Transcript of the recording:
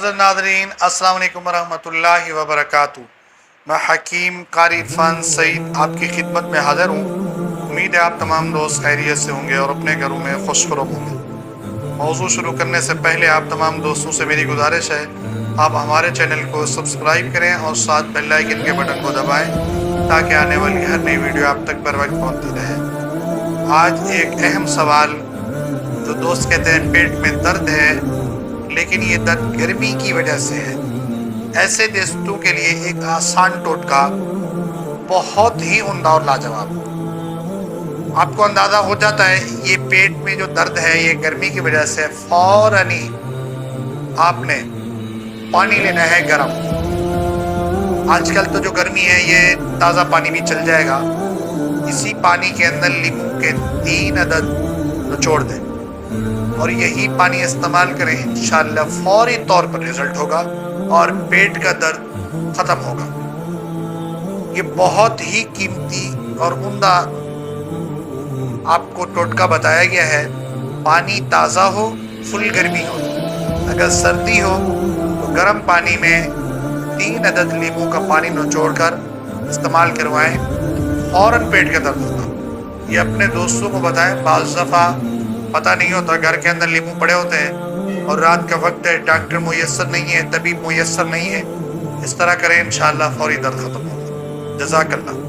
मोअज़्ज़ज़ नाज़रीन, अस्सलाम वालेकुम वरहमतुल्लाहि वबरकातुहू। मैं हकीम कारी फ़ान सईद आपकी खिदमत में हाज़िर हूँ। उम्मीद है आप तमाम दोस्त खैरियत से होंगे और अपने घरों में खुशखुरम होंगे। मौज़ू शुरू करने से पहले आप तमाम दोस्तों से मेरी गुजारिश है, आप हमारे चैनल को सब्सक्राइब करें और साथ बेल आइकन के बटन को दबाएं ताकि आने वाली हर नई वीडियो आप तक बर वक्त पहुँचती रहे। आज एक अहम सवाल, जो दोस्त कहते हैं पेट में दर्द है लेकिन ये दर्द गर्मी की वजह से है, ऐसे दोस्तों के लिए एक आसान टोटका बहुत ही उम्दा और लाजवाब। आपको अंदाज़ा हो जाता है ये पेट में जो दर्द है ये गर्मी की वजह से। फौरन ही आपने पानी लेना है गर्म। आजकल तो जो गर्मी है ये ताज़ा पानी भी चल जाएगा। इसी पानी के अंदर नींबू के 3 अदद निचोड़ दें और यही पानी इस्तेमाल करें। इंशाअल्लाह फौरी तौर पर रिजल्ट होगा और पेट का दर्द ख़त्म होगा। ये बहुत ही कीमती और उम्दा आपको टोटका बताया गया है। पानी ताज़ा हो, फुल गर्मी हो। अगर सर्दी हो तो गर्म पानी में 3 अदद नींबू का पानी निचोड़कर इस्तेमाल करवाएं, फौरन पेट का दर्द होगा। ये अपने दोस्तों को बताएं। बाज़ दफ़ा पता नहीं होता, घर के अंदर नींबू पड़े होते हैं और रात का वक्त है, डॉक्टर मुयस्सर नहीं है, तबीब मुयस्सर नहीं है। इस तरह करें, इंशाअल्लाह फौरी दर्द खत्म होगा। जज़ाकल्लाह।